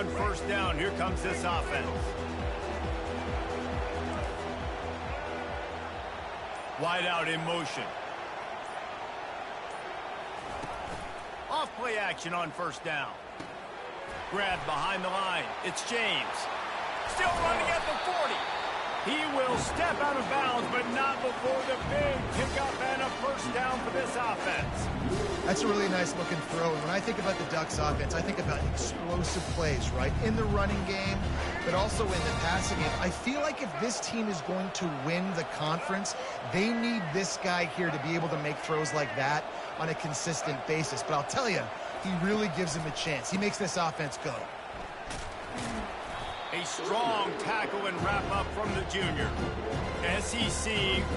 on first down. Here comes this offense. Wide out in motion. Off play action on first down. Grab behind the line. It's James. Still running at the 40. He will step out of bounds, but not before the big pickup and a first down for this offense. That's a really nice looking throw. And when I think about the Ducks offense, I think about explosive plays, right? In the running game, but also in the passing game. I feel like if this team is going to win the conference, they need this guy here to be able to make throws like that on a consistent basis. But I'll tell you, he really gives him a chance. He makes this offense go. A strong tackle and wrap-up from the junior. SEC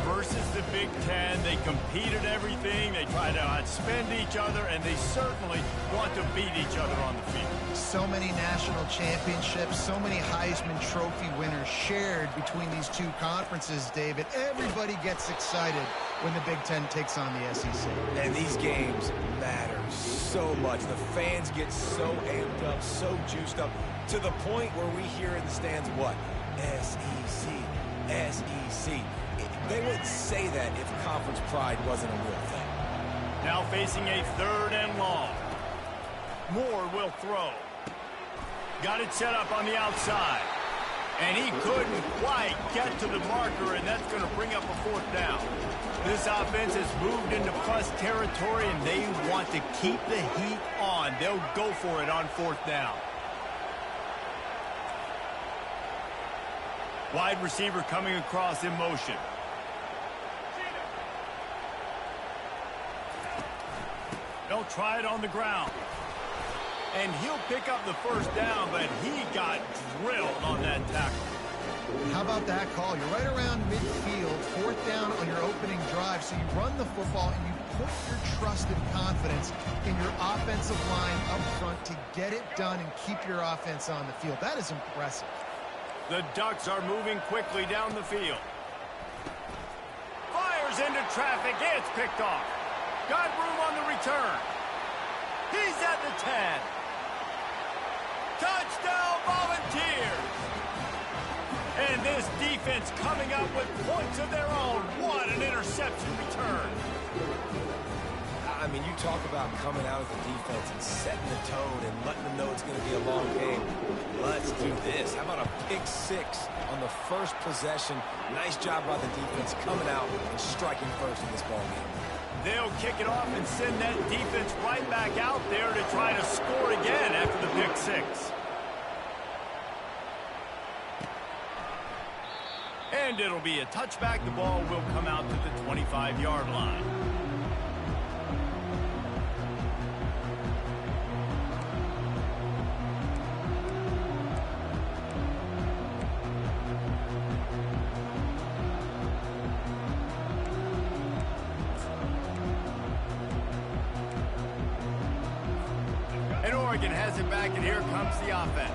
versus the Big Ten. They compete at everything. They try to outspend each other, and they certainly want to beat each other on the field. So many national championships, so many Heisman Trophy winners shared between these two conferences, David. Everybody gets excited when the Big Ten takes on the SEC. And these games matter so much. The fans get so amped up, so juiced up, to the point where we hear in the stands, what? SEC, SEC. They wouldn't say that if conference pride wasn't a real thing. Now facing a 3rd and long. Moore will throw. Got it set up on the outside. And he couldn't quite get to the marker, and that's going to bring up a 4th down. This offense has moved into plus territory, and they want to keep the heat on. They'll go for it on 4th down. Wide receiver coming across in motion. They'll try it on the ground. And he'll pick up the 1st down, but he got drilled on that tackle. How about that call? You're right around midfield, 4th down on your opening drive, so you run the football and you put your trust and confidence in your offensive line up front to get it done and keep your offense on the field. That is impressive. The Ducks are moving quickly down the field. Fires into traffic. It's picked off. Got room on the return. He's at the 10. Touchdown Volunteers. And this defense coming up with points of their own. What an interception return. I mean, you talk about coming out of the defense and setting the tone and letting them know it's going to be a long game. Let's do this. How about a pick 6 on the first possession? Nice job by the defense coming out and striking first in this ball game. They'll kick it off and send that defense right back out there to try to score again after the pick 6. And it'll be a touchback. The ball will come out to the 25-yard line. And Oregon has it back, and here comes the offense.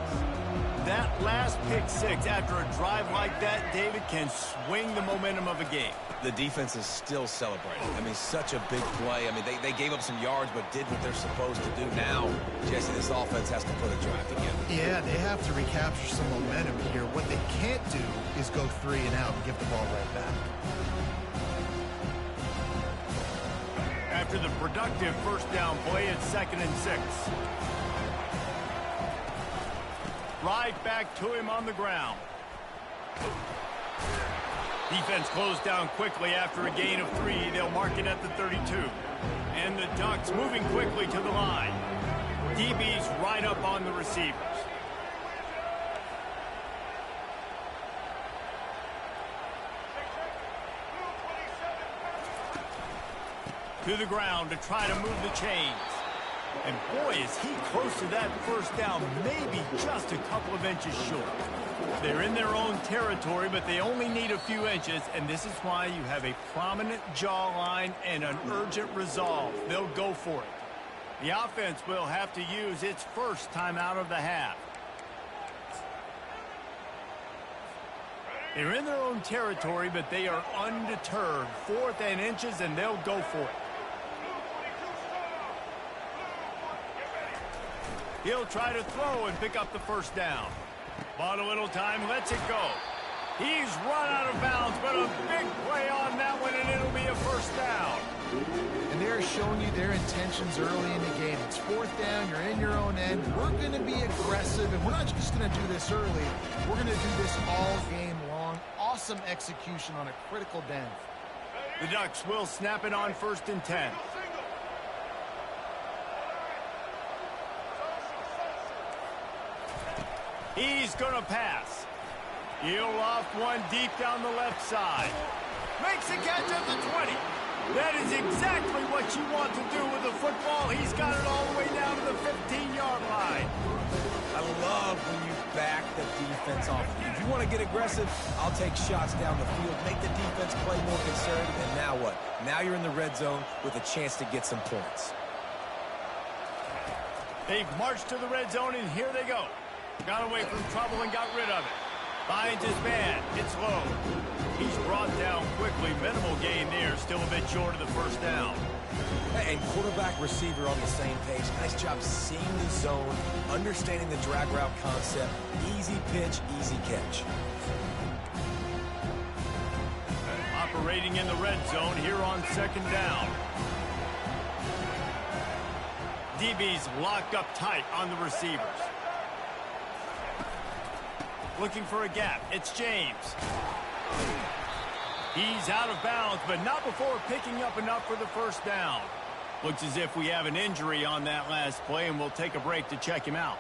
That last pick 6 after a drive like that, David, can swing the momentum of a game. The defense is still celebrating. I mean, such a big play. I mean, they gave up some yards but did what they're supposed to do. Now, Jesse, this offense has to put a drive together. Yeah, they have to recapture some momentum here. What they can't do is go 3 and out and give the ball right back. After the productive first down play, it's 2nd and 6. Right back to him on the ground. Defense closed down quickly after a gain of 3. They'll mark it at the 32. And the Ducks moving quickly to the line. DB's right up on the receivers. To the ground to try to move the chains. And boy, is he close to that first down, maybe just a couple of inches short. They're in their own territory, but they only need a few inches, and this is why you have a prominent jawline and an urgent resolve. They'll go for it. The offense will have to use its first timeout of the half. They're in their own territory, but they are undeterred. 4th and inches, and they'll go for it. He'll try to throw and pick up the first down. Bought a little time, lets it go. He's run out of bounds, but a big play on that one, and it'll be a first down. And they're showing you their intentions early in the game. It's fourth down, you're in your own end. We're going to be aggressive, and we're not just going to do this early. We're going to do this all game long. Awesome execution on a critical down. The Ducks will snap it on 1st and 10. He's going to pass. He'll off one deep down the left side. Makes a catch at the 20. That is exactly what you want to do with the football. He's got it all the way down to the 15-yard line. I love when you back the defense off. If you want to get aggressive, I'll take shots down the field, make the defense play more conservative, and now what? Now you're in the red zone with a chance to get some points. They've marched to the red zone, and here they go. Got away from trouble and got rid of it. Finds his man. It's low. He's brought down quickly. Minimal gain there. Still a bit short of the first down. And quarterback, receiver on the same page. Nice job seeing the zone, understanding the drag route concept. Easy pitch, easy catch. Operating in the red zone here on 2nd down. DB's locked up tight on the receivers. Looking for a gap. It's James. He's out of bounds, but not before picking up enough for the first down. Looks as if we have an injury on that last play, and we'll take a break to check him out.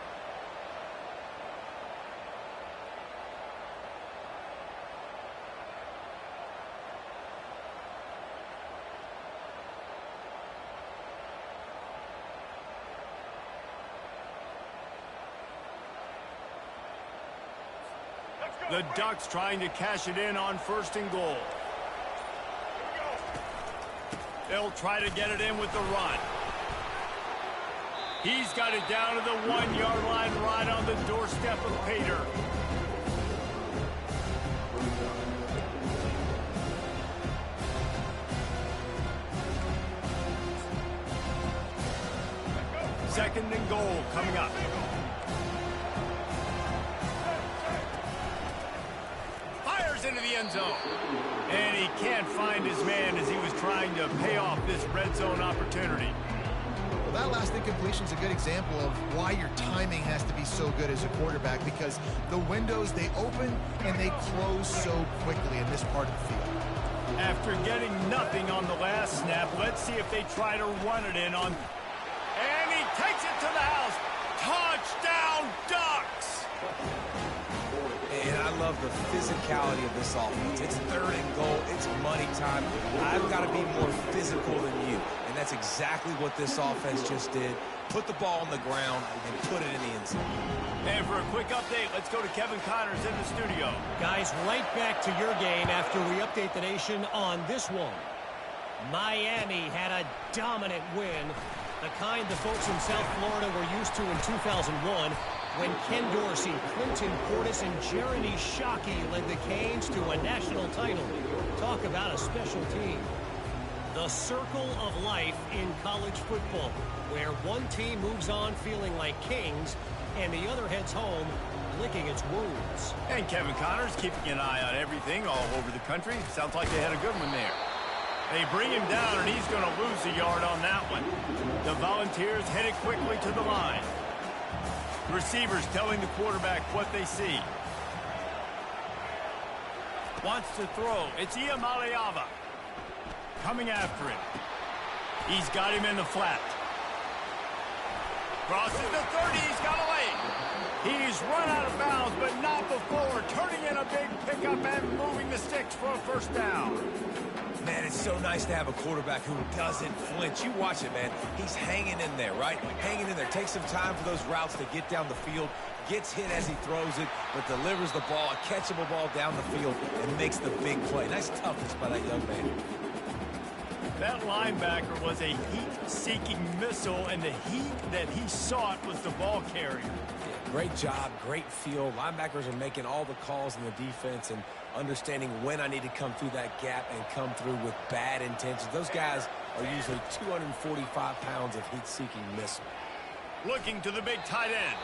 The Ducks trying to cash it in on 1st and goal. They'll try to get it in with the run. He's got it down to the 1-yard line right on the doorstep of Pater. Second and goal coming up. Into the end zone. And he can't find his man as he was trying to pay off this red zone opportunity. Well, that last incompletion is a good example of why your timing has to be so good as a quarterback, because the windows, they open and they close so quickly in this part of the field. After getting nothing on the last snap, let's see if they try to run it in on. And he takes it to the house. Touchdown, Ducks! And I love the physicality of this offense. It's 3rd and goal. It's money time. I've got to be more physical than you. And that's exactly what this offense just did. Put the ball on the ground and put it in the end zone. And for a quick update, let's go to Kevin Connors in the studio. Guys, right back to your game after we update the nation on this one. Miami had a dominant win, the kind the folks in South Florida were used to in 2001, when Ken Dorsey, Clinton Portis, and Jeremy Shockey led the Canes to a national title. Talk about a special team. The circle of life in college football, where one team moves on feeling like kings, and the other heads home licking its wounds. And Kevin Connors keeping an eye on everything all over the country. Sounds like they had a good one there. They bring him down, and he's going to lose a yard on that one. The Volunteers headed quickly to the line. Receivers telling the quarterback what they see. Wants to throw. It's Iamaleava coming after him. He's got him in the flat. Crosses the 30. He's got away. He's run out of bounds, but not before turning in a big pickup and moving the sticks for a first down. Man, it's so nice to have a quarterback who doesn't flinch. You watch it, man. He's hanging in there, right? Hanging in there. Takes some time for those routes to get down the field. Gets hit as he throws it, but delivers the ball, a catchable ball down the field, and makes the big play. Nice toughness by that young man. That linebacker was a heat-seeking missile, and the heat that he sought was the ball carrier. Yeah, great job, great feel. Linebackers are making all the calls in the defense and understanding when I need to come through that gap and come through with bad intentions. Those guys are usually 245 pounds of heat-seeking missile. looking to the big tight end.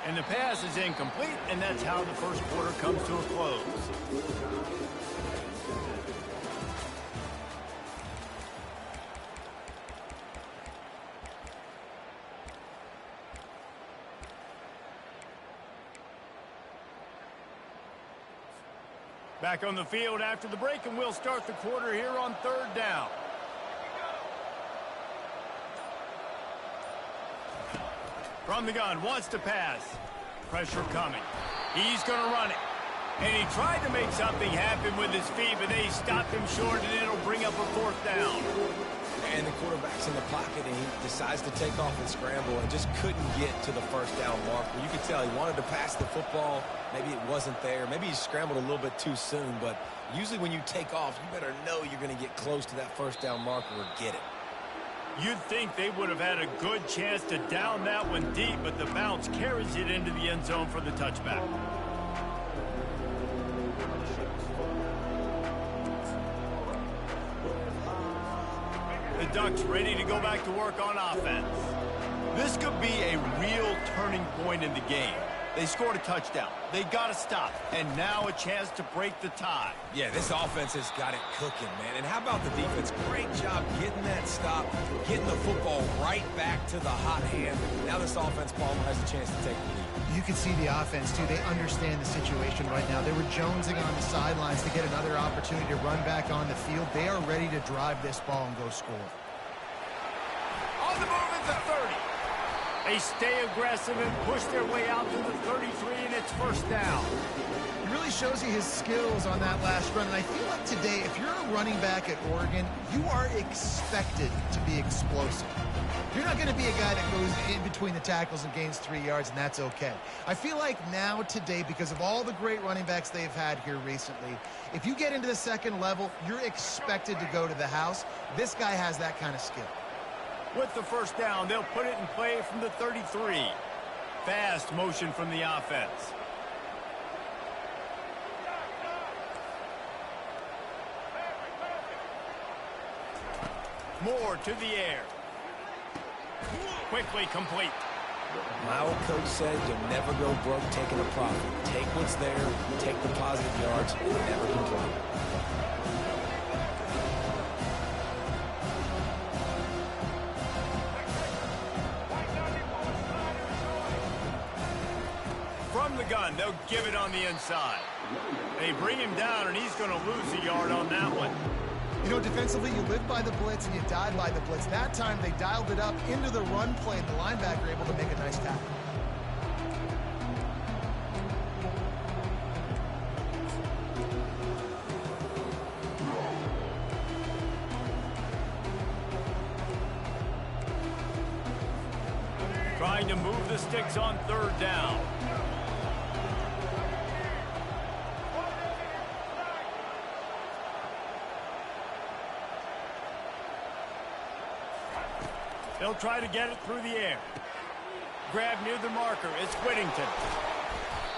And the pass is incomplete, and that's how the first quarter comes to a close. Back on the field after the break, and we'll start the quarter here on third down. From the gun, wants to pass. Pressure coming. He's going to run it. And he tried to make something happen with his feet, but they stopped him short, and it'll bring up a fourth down. And the quarterback's in the pocket, and he decides to take off and scramble and just couldn't get to the first down marker. You could tell he wanted to pass the football. Maybe it wasn't there. Maybe he scrambled a little bit too soon. But usually when you take off, you better know you're going to get close to that first down marker or get it. You'd think they would have had a good chance to down that one deep, but the bounce carries it into the end zone for the touchback. The Ducks ready to go back to work on offense. This could be a real turning point in the game. They scored a touchdown. They got to stop. And now a chance to break the tie. Yeah, this offense has got it cooking, man. And how about the defense? Great job getting that stop, getting the football right back to the hot hand. Now this offense, Palmer, has a chance to take the lead. You can see the offense, too. They understand the situation right now. They were jonesing on the sidelines to get another opportunity to run back on the field. They are ready to drive this ball and go score. On the move at the 30. They stay aggressive and push their way out to the 33, and it's first down. It really shows you his skills on that last run. And I feel like today, if you're a running back at Oregon, you are expected to be explosive. You're not going to be a guy that goes in between the tackles and gains 3 yards, and that's okay. I feel like now today, because of all the great running backs they've had here recently, if you get into the second level, you're expected to go to the house. This guy has that kind of skill. With the first down, they'll put it in play from the 33. Fast motion from the offense. Moore to the air. Quickly complete. My old coach said you'll never go broke taking a profit. Take what's there, take the positive yards, and never complain. From the gun, they'll give it on the inside. They bring him down, and he's going to lose a yard on that one. You know, defensively, you live by the blitz and you die by the blitz. That time, they dialed it up into the run play, and the linebacker able to make a nice tackle. Trying to move the sticks on third down. They'll try to get it through the air. Grab near the marker. It's Whittington.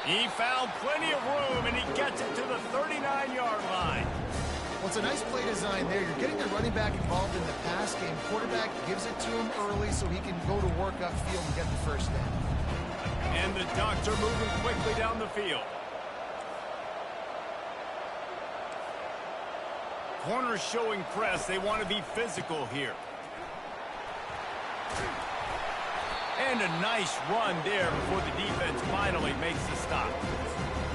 He found plenty of room, and he gets it to the 39-yard line. Well, it's a nice play design there. You're getting the running back involved in the pass game. Quarterback gives it to him early so he can go to work upfield and get the first down. And the Ducks are moving quickly down the field. Corners showing press. They want to be physical here. And a nice run there before the defense finally makes the stop.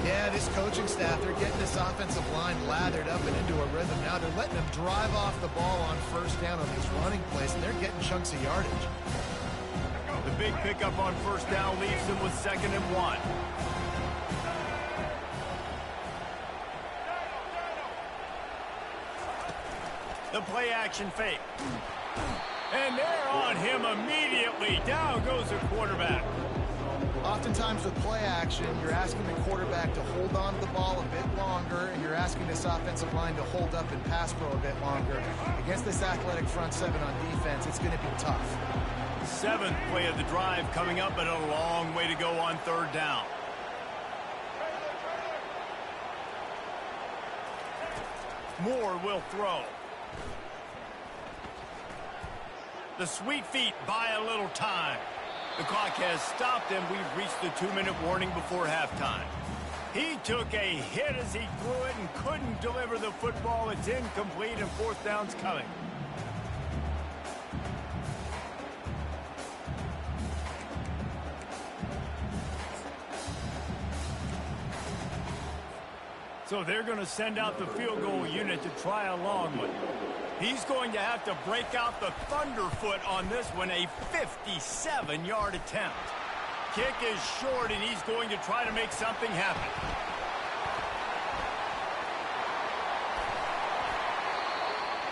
Yeah, this coaching staff, they're getting this offensive line lathered up and into a rhythm. Now they're letting them drive off the ball on first down on these running plays, and they're getting chunks of yardage. The big pickup on first down leaves them with 2nd and 1. The play action fake. And they're on him immediately. Down goes the quarterback. Oftentimes with play action, you're asking the quarterback to hold on to the ball a bit longer, and you're asking this offensive line to hold up and pass pro a bit longer. Against this athletic front seven on defense, it's going to be tough. 7th play of the drive coming up, but a long way to go on third down. Moore will throw. The sweet feet buy a little time. The clock has stopped, and we've reached the 2-minute warning before halftime. He took a hit as he threw it and couldn't deliver the football. It's incomplete, and fourth down's coming. So they're going to send out the field goal unit to try a long one. He's going to have to break out the thunderfoot on this one, a 57-yard attempt. Kick is short, and he's going to try to make something happen.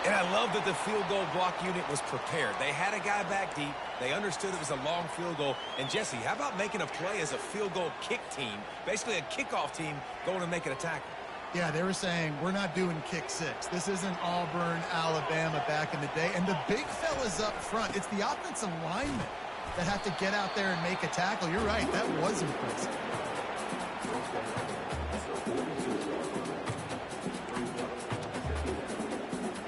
And I love that the field goal block unit was prepared. They had a guy back deep. They understood it was a long field goal. And, Jesse, how about making a play as a field goal kick team, basically a kickoff team going and making a tackle? Yeah, they were saying, we're not doing kick six. This isn't Auburn, Alabama back in the day. And the big fellas up front, it's the offensive linemen that have to get out there and make a tackle. You're right, that was impressive.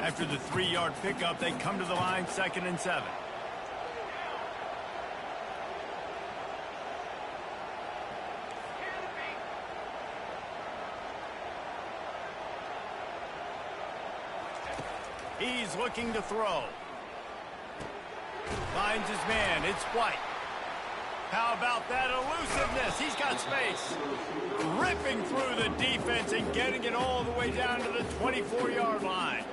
After the 3-yard pickup, they come to the line, 2nd and 7. He's looking to throw. Finds his man. It's White. How about that elusiveness? He's got space. Ripping through the defense and getting it all the way down to the 24-yard line.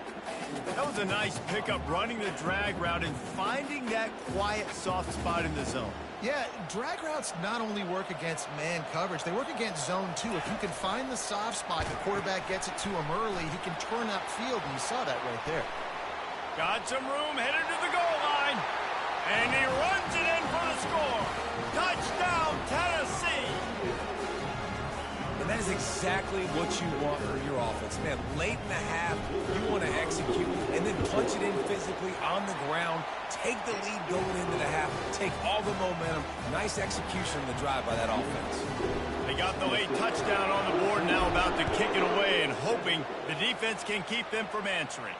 That was a nice pickup, running the drag route and finding that quiet, soft spot in the zone. Yeah, drag routes not only work against man coverage, they work against zone too. If you can find the soft spot, the quarterback gets it to him early, he can turn upfield, and you saw that right there. Got some room, headed to the goal line, and he runs it in for the score. Touchdown, Tennessee! And that is exactly what you want from your offense. Man, late in the half, you want to execute and then punch it in physically on the ground, take the lead going into the half, take all the momentum. Nice execution in the drive by that offense. They got the late touchdown on the board, now about to kick it away and hoping the defense can keep them from answering.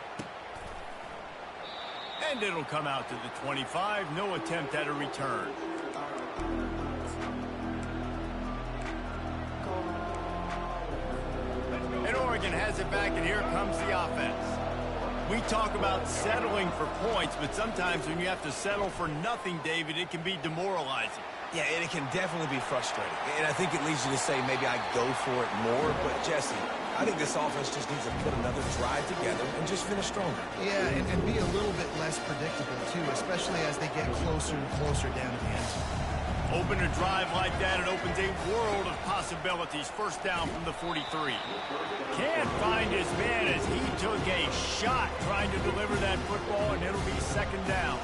And it'll come out to the 25. No attempt at a return. And Oregon has it back, and here comes the offense. We talk about settling for points, but sometimes when you have to settle for nothing, David, it can be demoralizing. Yeah, and it can definitely be frustrating. And I think it leads you to say maybe I go for it more. But, Jesse, I think this offense just needs to put another drive together and just finish stronger. Yeah, and be a little bit less predictable, too, especially as they get closer and closer down to the end zone. Open a drive like that, it opens a world of possibilities. First down from the 43. Can't find his man as he took a shot trying to deliver that football, and it'll be 2nd down.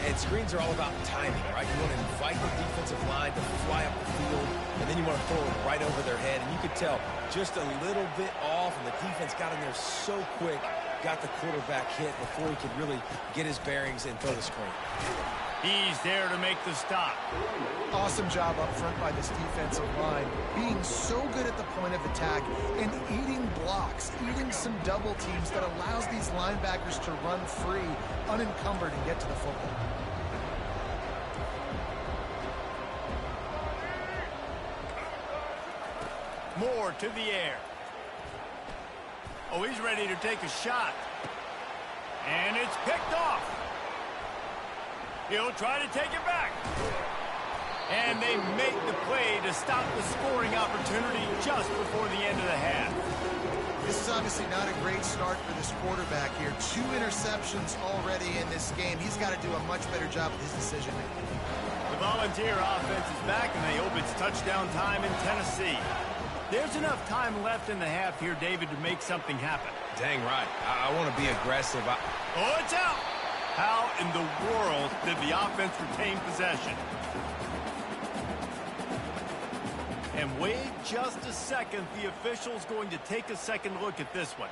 And screens are all about timing, right? You want to invite the defensive line to fly up the field, and then you want to throw it right over their head. And you could tell just a little bit off, and the defense got in there so quick, got the quarterback hit before he could really get his bearings and throw the screen. He's there to make the stop. Awesome job up front by this defensive line, being so good at the point of attack and eating blocks, eating some double teams that allows these linebackers to run free, unencumbered, and get to the football. Moore to the air. Oh, he's ready to take a shot. And it's picked off. He'll try to take it back. And they make the play to stop the scoring opportunity just before the end of the half. This is obviously not a great start for this quarterback here. 2 interceptions already in this game. He's got to do a much better job with his decision-making. The Volunteer offense is back, and they hope it's touchdown time in Tennessee. There's enough time left in the half here, David, to make something happen. Dang right. I want to be aggressive. Oh, it's out! How in the world did the offense retain possession? And wait just a second. The official's going to take a second look at this one.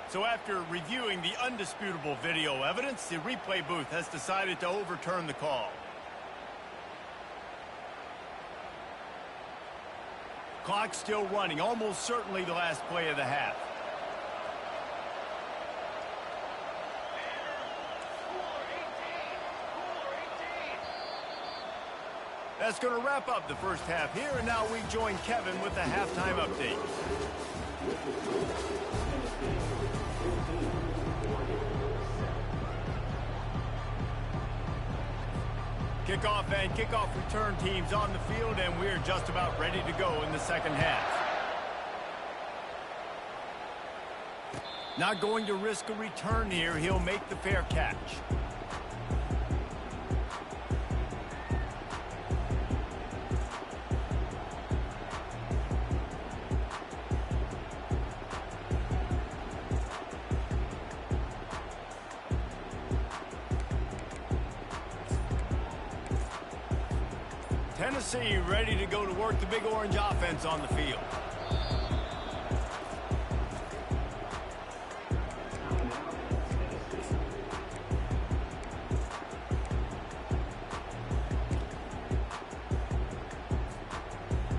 So after reviewing the undisputable video evidence, the replay booth has decided to overturn the call. Clock still running, almost certainly the last play of the half. That's going to wrap up the first half here, and now we join Kevin with the halftime update. Kickoff and kickoff return teams on the field, and we're just about ready to go in the second half. Not going to risk a return here. He'll make the fair catch. Tennessee ready to go to work the Big Orange offense on the field.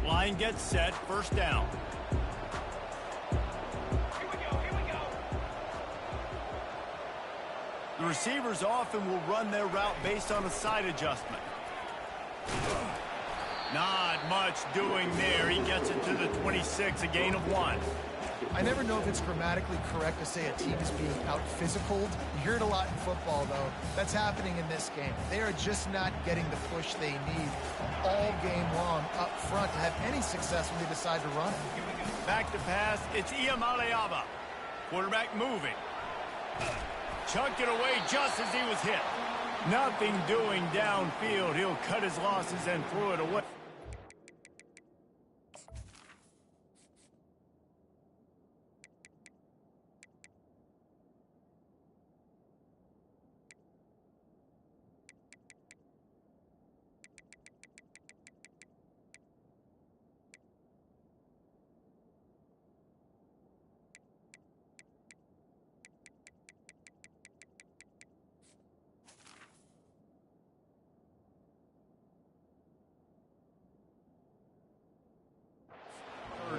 Line gets set, first down. Here we go. The receivers often will run their route based on a side adjustment. Not much doing there. He gets it to the 26, a gain of 1. I never know if it's grammatically correct to say a team is being out-physicaled. You hear it a lot in football, though. That's happening in this game. They are just not getting the push they need all game long up front to have any success when they decide to run. Back to pass. It's Iamaleava. Quarterback moving. Chunked it away just as he was hit. Nothing doing downfield. He'll cut his losses and throw it away.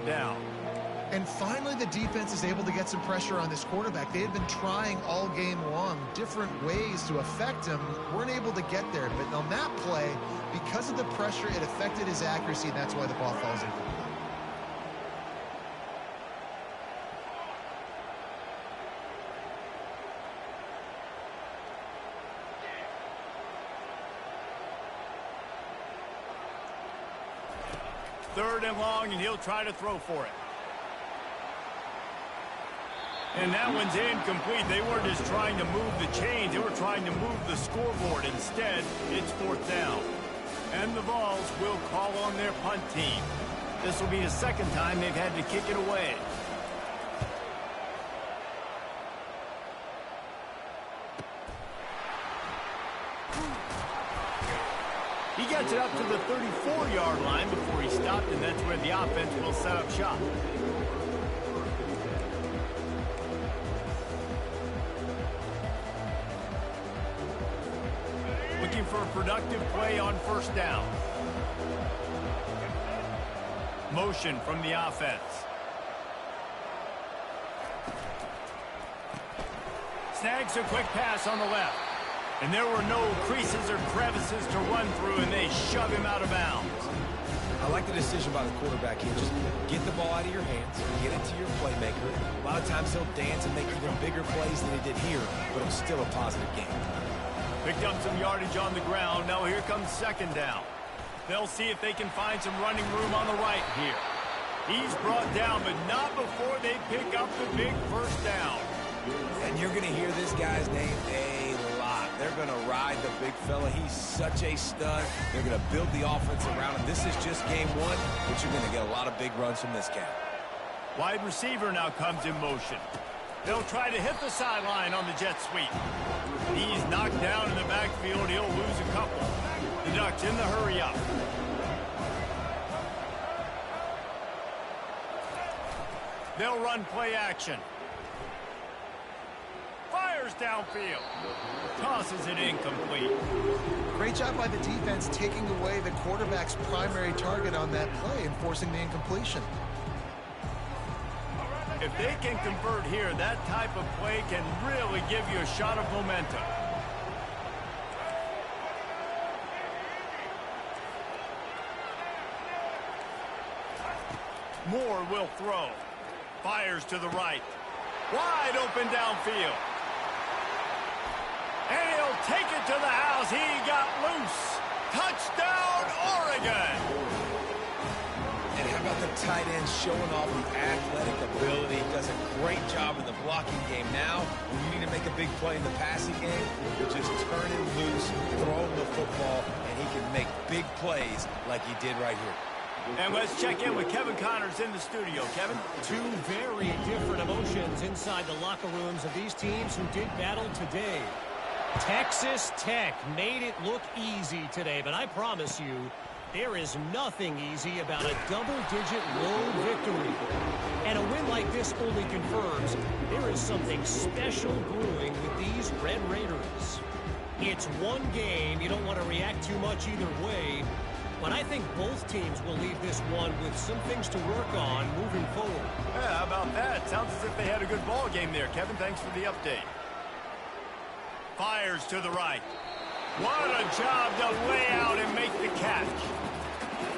Down. And finally, the defense is able to get some pressure on this quarterback. They had been trying all game long different ways to affect him. Weren't able to get there. But on that play, because of the pressure, it affected his accuracy, and that's why the ball falls incomplete. Third and long, and he'll try to throw for it. And that one's incomplete. They weren't just trying to move the chains. They were trying to move the scoreboard. Instead, it's fourth down. And the Vols will call on their punt team. This will be the second time they've had to kick it away. He gets it up to the 34-yard line before he stopped, and that's where the offense will set up shop. Looking for a productive play on first down. Motion from the offense. Snags a quick pass on the left. And there were no creases or crevices to run through, and they shove him out of bounds. I like the decision by the quarterback here. Just get the ball out of your hands, get it to your playmaker. A lot of times he'll dance and make even bigger plays than he did here, but it was still a positive game. Picked up some yardage on the ground. Now here comes second down. They'll see if they can find some running room on the right here. He's brought down, but not before they pick up the big first down. And you're going to hear this guy's name a lot. They're going to ride the big fella. He's such a stud. They're going to build the offense around him. This is just game one, but you're going to get a lot of big runs from this cat. Wide receiver now comes in motion. They'll try to hit the sideline on the jet sweep. He's knocked down in the backfield. He'll lose a couple. The Ducks in the hurry up. They'll run play action. Fires downfield. Tosses it incomplete. Great job by the defense taking away the quarterback's primary target on that play and forcing the incompletion. If they can convert here, that type of play can really give you a shot of momentum. Moore will throw. Fires to the right. Wide open downfield. And he'll take it to the house. He got loose. Touchdown, Oregon! And how about the tight end showing off the athletic ability? Does a great job in the blocking game. Now, when you need to make a big play in the passing game, you just turn him loose, throw him the football, and he can make big plays like he did right here. And let's check in with Kevin Connors in the studio. Kevin? Two very different emotions inside the locker rooms of these teams who did battle today. Texas Tech made it look easy today, but I promise you, there is nothing easy about a double-digit road victory. And a win like this only confirms there is something special brewing with these Red Raiders. It's one game. You don't want to react too much either way. But I think both teams will leave this one with some things to work on moving forward. Yeah, how about that? Sounds as if they had a good ball game there, Kevin. Thanks for the update. Fires to the right. What a job to lay out and make the catch.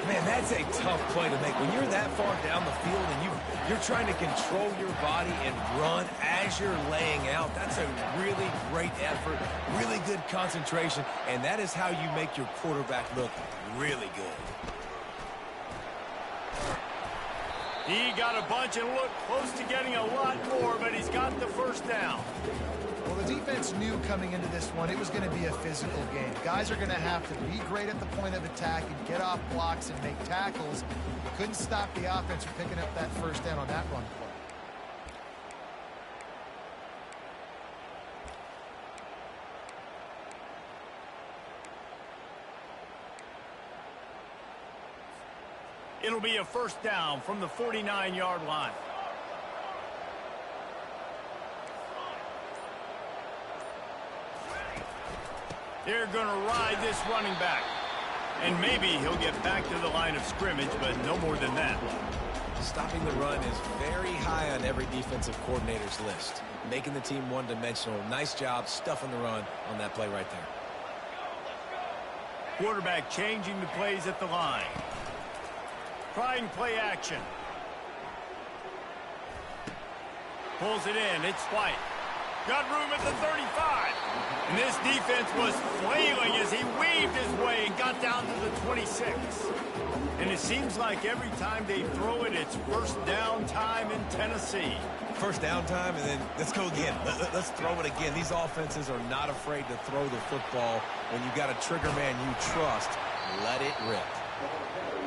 Man, that's a tough play to make. When you're that far down the field and you're trying to control your body and run as you're laying out, that's a really great effort, really good concentration, and that is how you make your quarterback look really good. He got a bunch and looked close to getting a lot more, but he's got the first down. Well, the defense knew coming into this one it was going to be a physical game. Guys are going to have to be great at the point of attack and get off blocks and make tackles. Couldn't stop the offense from picking up that first down on that run play. It'll be a first down from the 49-yard line. They're going to ride this running back. And maybe he'll get back to the line of scrimmage, but no more than that. Stopping the run is very high on every defensive coordinator's list. Making the team one-dimensional. Nice job stuffing the run on that play right there. Quarterback changing the plays at the line. Trying play action. Pulls it in. It's White. Got room at the 35. And this defense was flailing as he weaved his way and got down to the 26. And it seems like every time they throw it, it's first down time in Tennessee. First down time, and then let's go again. Let's throw it again. These offenses are not afraid to throw the football. When you've got a trigger man you trust, let it rip.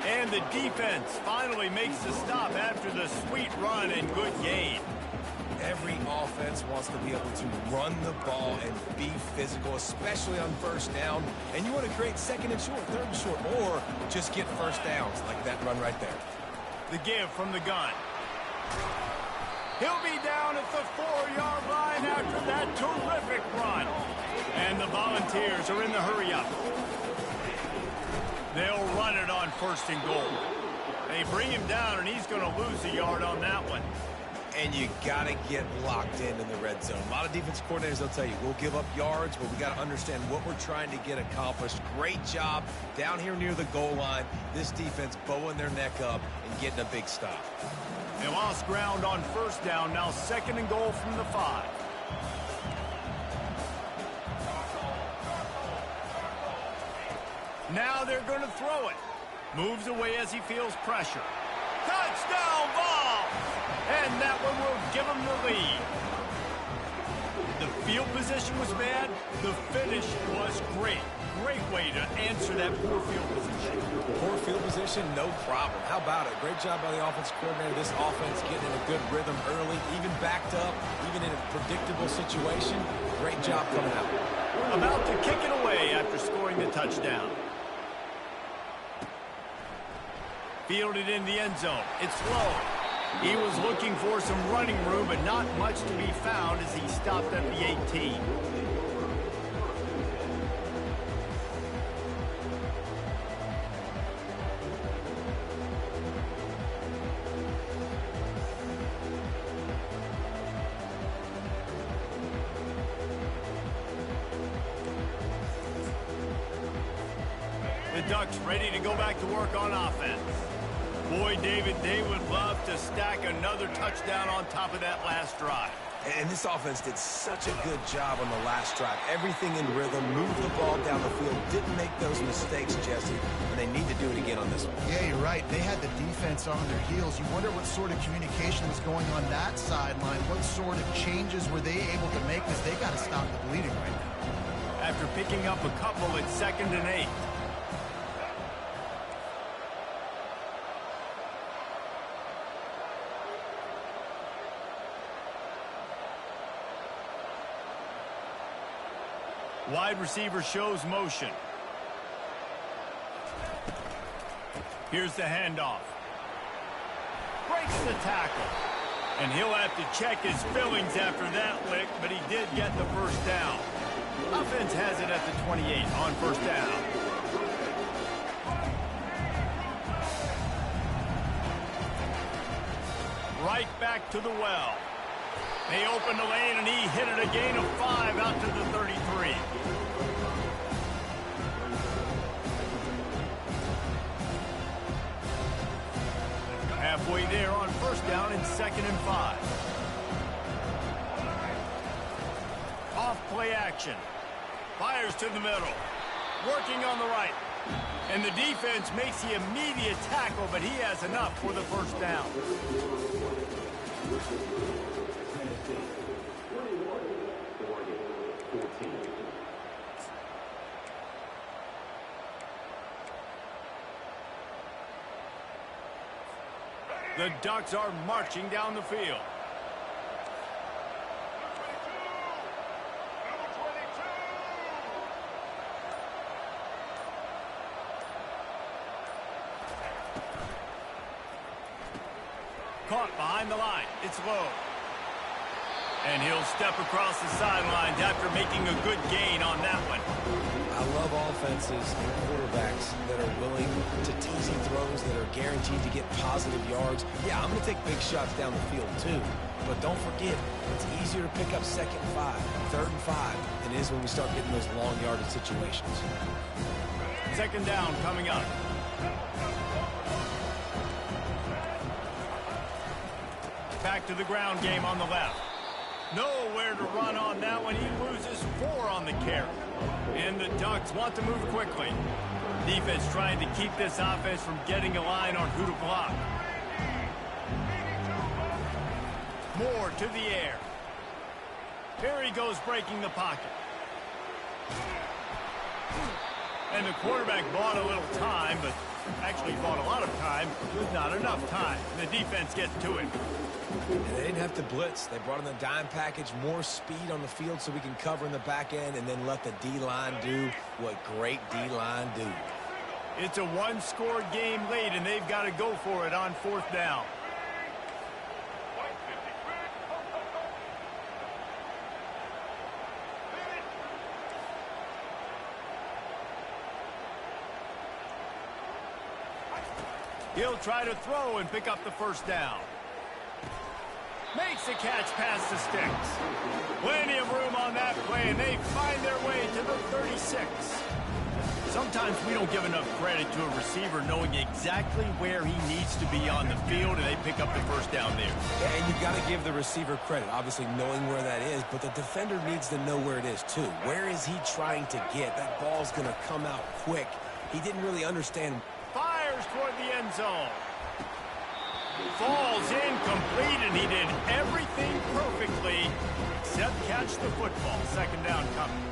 And the defense finally makes the stop after the sweet run and good gain. Every offense wants to be able to run the ball and be physical, especially on first down. And you want to create second and short, third and short, or just get first downs like that run right there. The give from the gun. He'll be down at the 4-yard line after that terrific run. And the Volunteers are in the hurry-up. They'll run it on first and goal. They bring him down, and he's going to lose a yard on that one. And you got to get locked in the red zone. A lot of defense coordinators, they'll tell you, we'll give up yards, but we got to understand what we're trying to get accomplished. Great job down here near the goal line. This defense bowing their neck up and getting a big stop. They lost ground on first down. Now second and goal from the 5. Now they're going to throw it. Moves away as he feels pressure. Touchdown ball! And that one will give him the lead. The field position was bad. The finish was great. Great way to answer that poor field position. Poor field position, no problem. How about it? Great job by the offensive coordinator. This offense getting in a good rhythm early, even backed up, even in a predictable situation. Great job coming out. About to kick it away after scoring the touchdown. Fielded in the end zone. It's low. He was looking for some running room, but not much to be found as he stopped at the 18. The Ducks ready to go back to work on offense. Boy, David, they would love to stack another touchdown on top of that last drive. And this offense did such a good job on the last drive. Everything in rhythm, moved the ball down the field, didn't make those mistakes, Jesse, and they need to do it again on this one. Yeah, you're right. They had the defense on their heels. You wonder what sort of communication was going on that sideline. What sort of changes were they able to make? Because they got to stop the bleeding right now. After picking up a couple, it's 2nd and 8. Wide receiver shows motion. Here's the handoff. Breaks the tackle. And he'll have to check his fillings after that lick, but he did get the first down. Offense has it at the 28 on first down. Right back to the well. They opened the lane, and he hit it a gain of 5 out to the 33. Halfway there on first down and 2nd and 5. Off play action. Fires to the middle. Working on the right. And the defense makes the immediate tackle, but he has enough for the first down. The Ducks are marching down the field. Caught behind the line. It's low. And he'll step across the sidelines after making a good gain on that one. I love offenses and quarterbacks that are willing to easy throws that are guaranteed to get positive yards. Yeah, I'm going to take big shots down the field too. But don't forget, it's easier to pick up 2nd and 5, 3rd and 5 than it is when we start getting those long yardage situations. 2nd down coming up. Back to the ground game on the left. Nowhere to run on that one. He loses 4 on the carry. And the Ducks want to move quickly. Defense trying to keep this offense from getting a line on who to block. Moore to the air. Here he goes, breaking the pocket. And the quarterback bought a little time, but actually bought a lot of time with not enough time. The defense gets to it. And they didn't have to blitz. They brought in the dime package, more speed on the field so we can cover in the back end and then let the D-line do what great D-line do. It's a one-score game late, and they've got to go for it on 4th down. He'll try to throw and pick up the first down. Makes the catch past the sticks. Plenty of room on that play, and they find their way to the 36. Sometimes we don't give enough credit to a receiver knowing exactly where he needs to be on the field, and they pick up the first down there. Yeah, and you've got to give the receiver credit, obviously knowing where that is, but the defender needs to know where it is too. Where is he trying to get? That ball's going to come out quick. He didn't really understand. Fires toward the end zone. Falls incomplete, and he did everything perfectly except catch the football. 2nd down coming.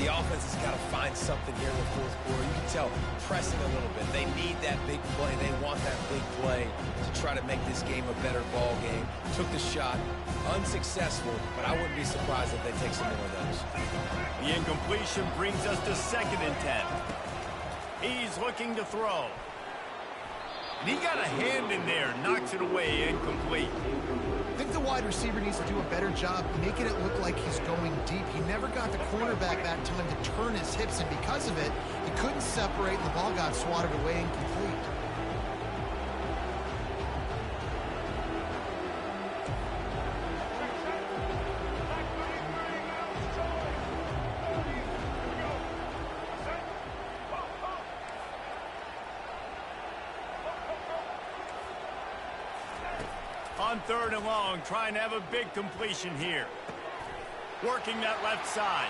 The offense has got to find something here in the 4th quarter. You can tell pressing a little bit. They need that big play. They want that big play to try to make this game a better ball game. Took the shot. Unsuccessful, but I wouldn't be surprised if they take some more of those. The incompletion brings us to 2nd and 10. He's looking to throw. And he got a hand in there, knocks it away, incomplete. I think the wide receiver needs to do a better job making it look like he's going deep. He never got the cornerback that time to turn his hips, and because of it, he couldn't separate, and the ball got swatted away incomplete. On 3rd and long, trying to have a big completion here. Working that left side.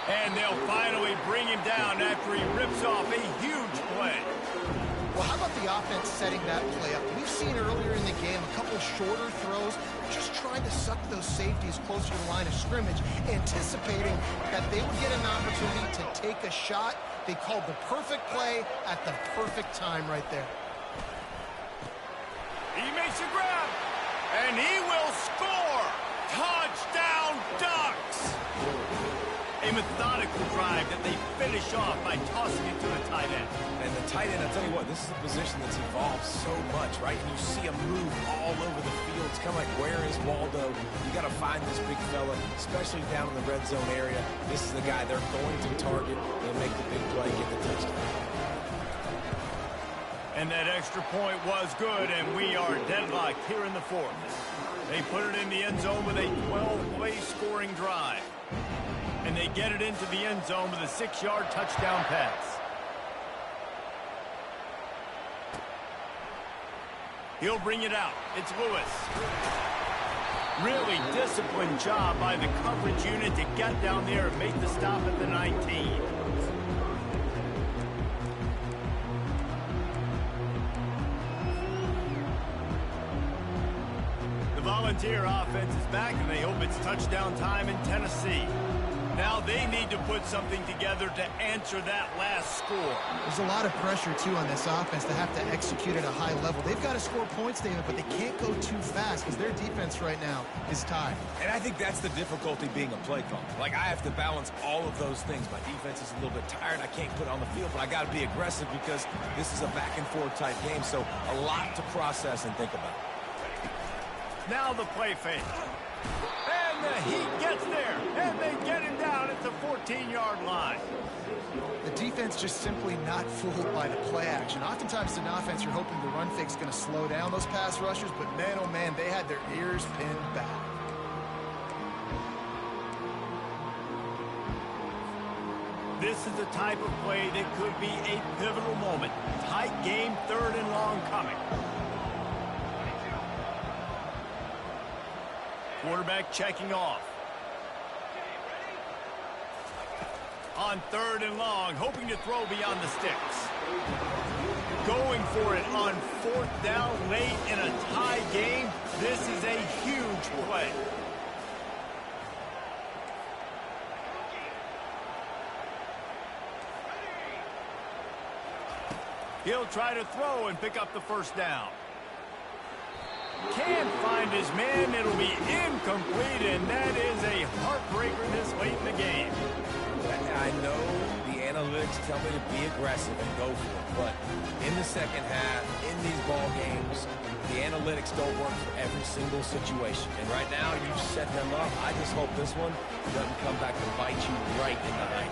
And they'll finally bring him down after he rips off a huge play. Well, how about the offense setting that play up? We've seen earlier in the game a couple shorter throws, just trying to suck those safeties closer to the line of scrimmage, anticipating that they would get an opportunity to take a shot. They called the perfect play at the perfect time right there. He makes a grab, and he will score! Touchdown, Ducks! A methodical drive that they finish off by tossing it to the tight end. And the tight end, I'll tell you what, this is a position that's evolved so much, right? And you see him move all over the field. It's kind of like, where is Waldo? You got to find this big fella, especially down in the red zone area. This is the guy they're going to target and make the big play, get the touchdown. And that extra point was good, and we are deadlocked here in the 4th. They put it in the end zone with a 12-play scoring drive. And they get it into the end zone with a 6-yard touchdown pass. He'll bring it out. It's Lewis. Really disciplined job by the coverage unit to get down there and make the stop at the 19. The Volunteer offense is back, and they hope it's touchdown time in Tennessee. Now they need to put something together to answer that last score. There's a lot of pressure, too, on this offense to have to execute at a high level. They've got to score points, David, but they can't go too fast because their defense right now is tied. And I think that's the difficulty being a play caller. Like, I have to balance all of those things. My defense is a little bit tired. I can't put it on the field, but I got to be aggressive because this is a back-and-forth type game, so a lot to process and think about. Now the play fake. And the Heat gets there, and they get him down at the 14-yard line. The defense just simply not fooled by the play action. Oftentimes in offense, you're hoping the run fake's going to slow down those pass rushers, but man, oh man, they had their ears pinned back. This is the type of play that could be a pivotal moment. Tight game, 3rd and long coming. Quarterback checking off. On 3rd and long, hoping to throw beyond the sticks. Going for it on 4th down late in a tie game. This is a huge play. He'll try to throw and pick up the 1st down. Can't find his man. It'll be incomplete, and that is a heartbreaker this late in the game. I know the analytics tell me to be aggressive and go for it, but in the second half, in these ball games, the analytics don't work for every single situation. And right now, you've set them up. I just hope this one doesn't come back to bite you right in the eye.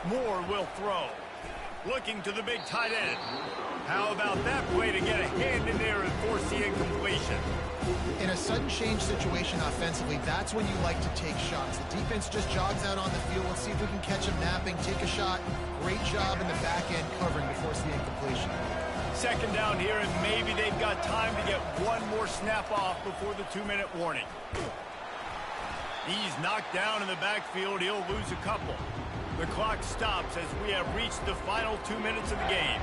Moore will throw. Looking to the big tight end. How about that play to get a hand in there and force the incompletion? In a sudden change situation offensively, that's when you like to take shots. The defense just jogs out on the field. Let's see if we can catch him napping, take a shot. Great job in the back end covering to force the incompletion. 2nd down here, and maybe they've got time to get one more snap off before the 2-minute warning. He's knocked down in the backfield. He'll lose a couple. The clock stops as we have reached the final 2 minutes of the game.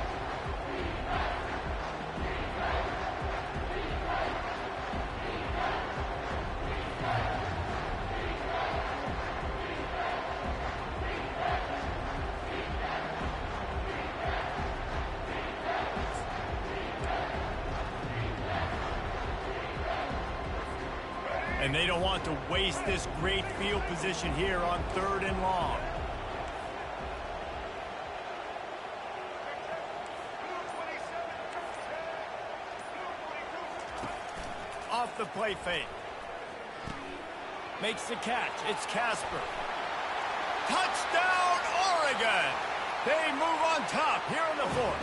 And they don't want to waste this great field position here on 3rd and long. Off the play fake. Makes the catch. It's Casper. Touchdown, Oregon! They move on top here in the 4th.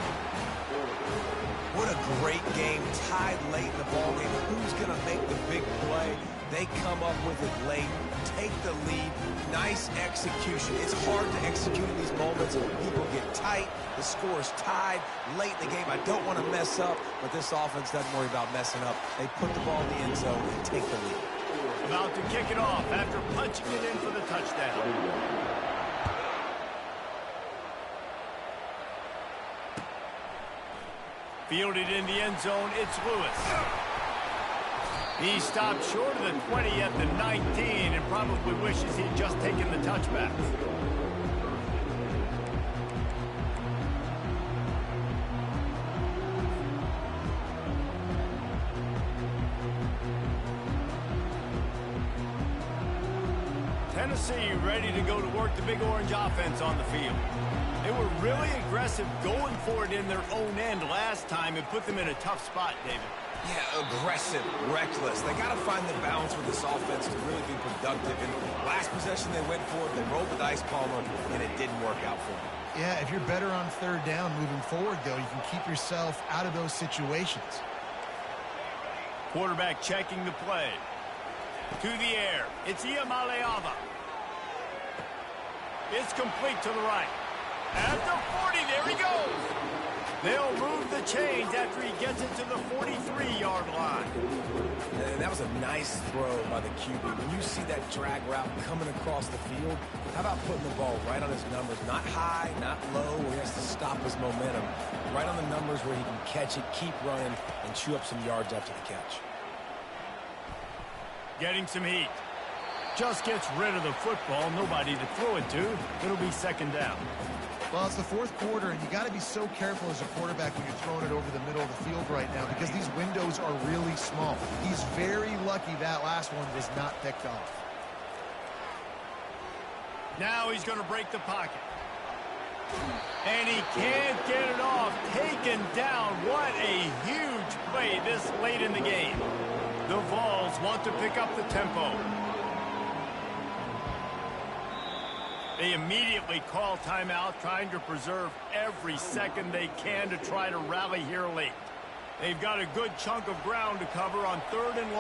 What a great game, tied late in the ballgame. Who's going to make the big play? They come up with it late, take the lead. Nice execution. It's hard to execute in these moments. People get tight. The score is tied late in the game. I don't want to mess up, but this offense doesn't worry about messing up. They put the ball in the end zone and take the lead. About to kick it off after punching it in for the touchdown. Fielded in the end zone, it's Lewis. He stopped short of the 20 at the 19 and probably wishes he'd just taken the touchback. Tennessee ready to go to work the Big Orange offense on the field. They were really aggressive going for it in their own end last time and put them in a tough spot, David. Yeah, aggressive, reckless. They got to find the balance with this offense to really be productive. And last possession they went for it, they rolled the dice, Palmer, and it didn't work out for them. Yeah, if you're better on third down moving forward, though, you can keep yourself out of those situations. Quarterback checking the play. To the air. It's Iamaleava. It's complete to the right. At the 40, there he goes. They'll move the chains after he gets it to the 43-yard line. And that was a nice throw by the QB. When you see that drag route coming across the field, how about putting the ball right on his numbers? Not high, not low, where he has to stop his momentum. Right on the numbers where he can catch it, keep running, and chew up some yards after the catch. Getting some heat. Just gets rid of the football. Nobody to throw it to. It'll be second down. Well, it's the fourth quarter, and you got to be so careful as a quarterback when you're throwing it over the middle of the field right now because these windows are really small. He's very lucky that last one was not picked off. Now he's going to break the pocket. And he can't get it off. Taken down. What a huge play this late in the game. The Vols want to pick up the tempo. They immediately call timeout, trying to preserve every second they can to try to rally here late. They've got a good chunk of ground to cover on 3rd and long.